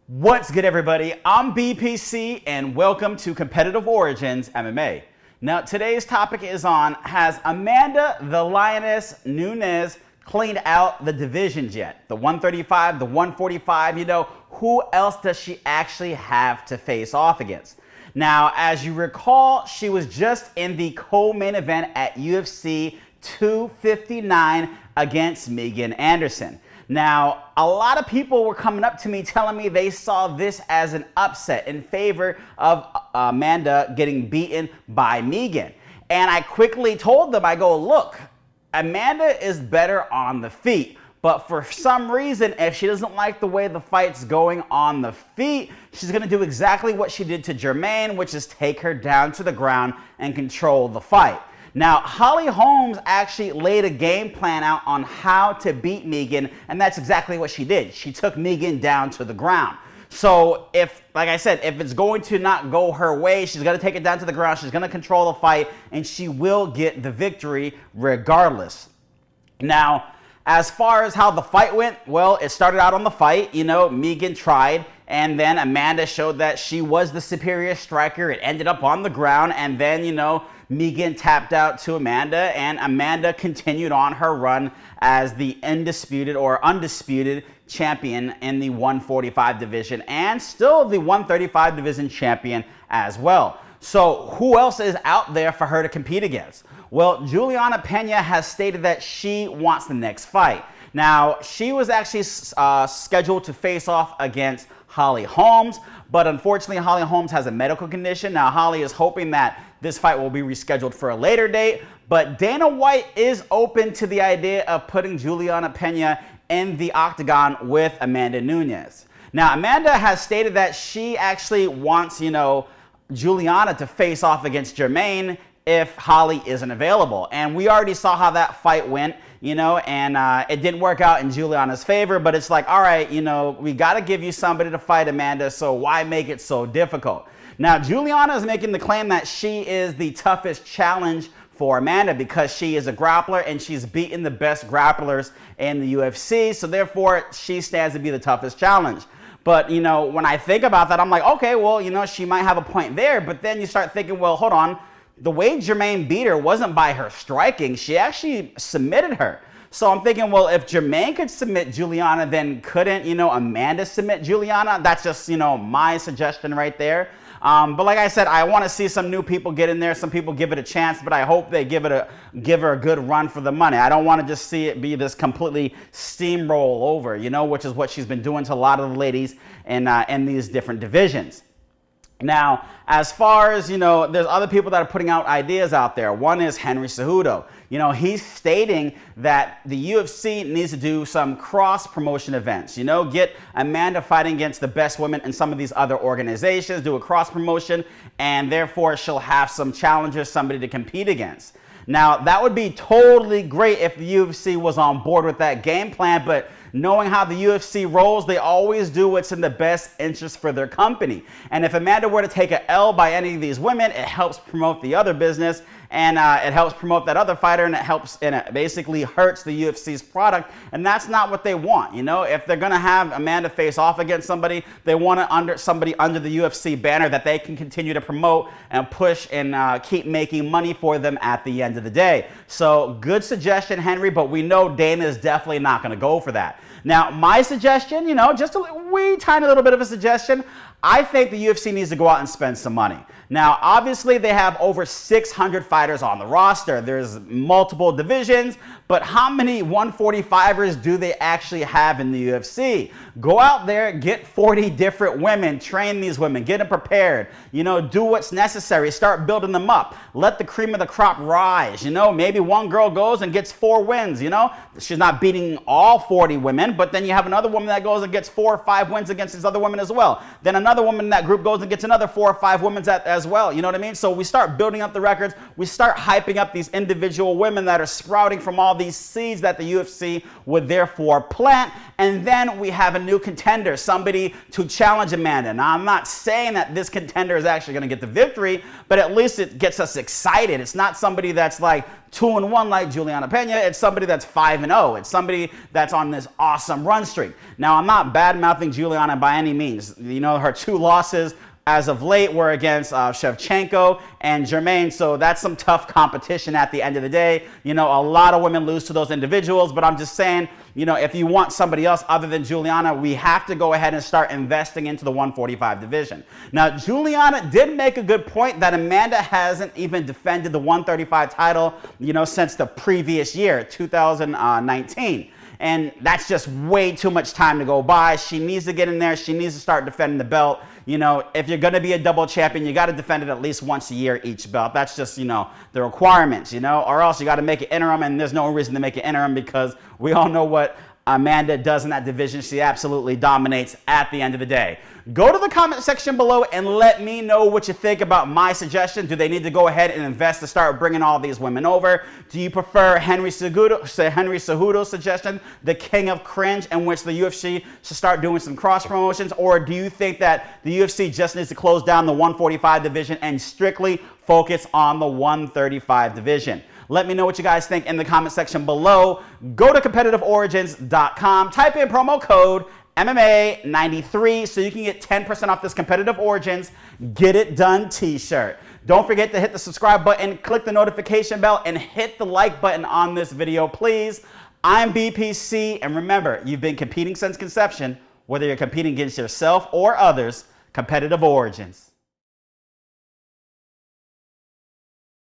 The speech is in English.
What's good, everybody? I'm BPC and welcome to Competitive Origins MMA. Now, today's topic is on, has Amanda the Lioness Nunes cleaned out the divisions yet? The 135, the 145, who else does she actually have to face off against? Now, as you recall, she was just in the co-main event at UFC 259 against Megan Anderson. Now, a lot of people were coming up to me telling me they saw this as an upset in favor of Amanda getting beaten by Megan. And I quickly told them, I go, look, Amanda is better on the feet. But for some reason, if she doesn't like the way the fight's going on the feet, she's going to do exactly what she did to Germaine, which is take her down to the ground and control the fight. Now, Holly Holmes actually laid a game plan out on how to beat Megan, and that's exactly what she did. She took Megan down to the ground. So if, like I said, if it's going to not go her way, she's going to take it down to the ground, she's going to control the fight, and she will get the victory regardless. Now, as far as how the fight went, well, it started out on the fight. Megan tried, and then Amanda showed that she was the superior striker. It ended up on the ground, and then, Megan tapped out to Amanda, and Amanda continued on her run as the undisputed champion in the 145 division, and still the 135 division champion as well. So who else is out there for her to compete against? Well, Juliana Pena has stated that she wants the next fight. Now, she was actually scheduled to face off against Holly Holmes, but unfortunately, Holly Holmes has a medical condition. Now, Holly is hoping that this fight will be rescheduled for a later date, but Dana White is open to the idea of putting Juliana Pena in the octagon with Amanda Nunes. Now, Amanda has stated that she actually wants, Juliana to face off against Germaine if Holly isn't available. And we already saw how that fight went, and it didn't work out in Juliana's favor, but it's like, all right, we got to give you somebody to fight Amanda, so why make it so difficult? Now, Juliana is making the claim that she is the toughest challenge for Amanda because she is a grappler and she's beaten the best grapplers in the UFC, so therefore she stands to be the toughest challenge. But, when I think about that, I'm like, okay, well, she might have a point there, but then you start thinking, well, hold on. The way Germaine beat her wasn't by her striking. She actually submitted her. So I'm thinking, well, if Germaine could submit Juliana, then couldn't, Amanda submit Juliana? That's just, my suggestion right there. But like I said, I want to see some new people get in there. Some people give it a chance, but I hope they give her a good run for the money. I don't want to just see it be this completely steamroll over, which is what she's been doing to a lot of the ladies in these different divisions. Now, as far as, there's other people that are putting out ideas out there. One is Henry Cejudo. He's stating that the UFC needs to do some cross-promotion events. Get Amanda fighting against the best women in some of these other organizations, do a cross-promotion, and therefore she'll have some challengers, somebody to compete against. Now, that would be totally great if the UFC was on board with that game plan, but knowing how the UFC rolls, they always do what's in the best interest for their company. And if Amanda were to take an L by any of these women, it helps promote the other business, and it helps promote that other fighter, and it basically hurts the UFC's product, and that's not what they want. If they're gonna have Amanda face off against somebody, they want somebody under the UFC banner that they can continue to promote and push and keep making money for them at the end of the day. So good suggestion, Henry, but we know Dana is definitely not gonna go for that. Now, my suggestion, just a wee tiny little bit of a suggestion, I think the UFC needs to go out and spend some money. Now, obviously, they have over 600 fighters on the roster. There's multiple divisions, but how many 145ers do they actually have in the UFC? Go out there, get 40 different women, train these women, get them prepared, do what's necessary, start building them up. Let the cream of the crop rise, maybe one girl goes and gets 4 wins, She's not beating all 40 women, but then you have another woman that goes and gets 4 or 5 wins against these other women as well. Then another woman in that group goes and gets another 4 or 5 women as well, you know what I mean? So we start building up the records, we start hyping up these individual women that are sprouting from all these seeds that the UFC would therefore plant, and then we have a new contender, somebody to challenge Amanda. Now, I'm not saying that this contender is actually going to get the victory, but at least it gets us excited. It's not somebody that's like 2-1 like Juliana Pena. It's somebody that's 5-0. It's somebody that's on this awesome run streak. Now, I'm not bad-mouthing Juliana by any means. You know, her 2 losses as of late were against Shevchenko and Germain, so that's some tough competition at the end of the day. You know, a lot of women lose to those individuals, but I'm just saying, you know, if you want somebody else other than Juliana, we have to go ahead and start investing into the 145 division. Now, Juliana did make a good point that Amanda hasn't even defended the 135 title, you know, since the previous year, 2019. And that's just way too much time to go by. She needs to get in there. She needs to start defending the belt. You know, if you're going to be a double champion, you got to defend it at least once a year, each belt. That's just, you know, the requirements, you know, or else you got to make it interim, and there's no reason to make it interim because we all know what Amanda does in that division. She absolutely dominates at the end of the day. Go to the comment section below and let me know what you think about my suggestion. Do they need to go ahead and invest to start bringing all these women over? Do you prefer Henry Cejudo's suggestion, the king of cringe, in which the UFC should start doing some cross promotions? Or do you think that the UFC just needs to close down the 145 division and strictly focus on the 135 division? Let me know what you guys think in the comment section below. Go to competitiveorigins.com, type in promo code MMA93 so you can get 10% off this Competitive Origins Get It Done t-shirt. Don't forget to hit the subscribe button, click the notification bell, and hit the like button on this video, please. I'm BPC, and remember, you've been competing since conception. Whether you're competing against yourself or others, Competitive Origins.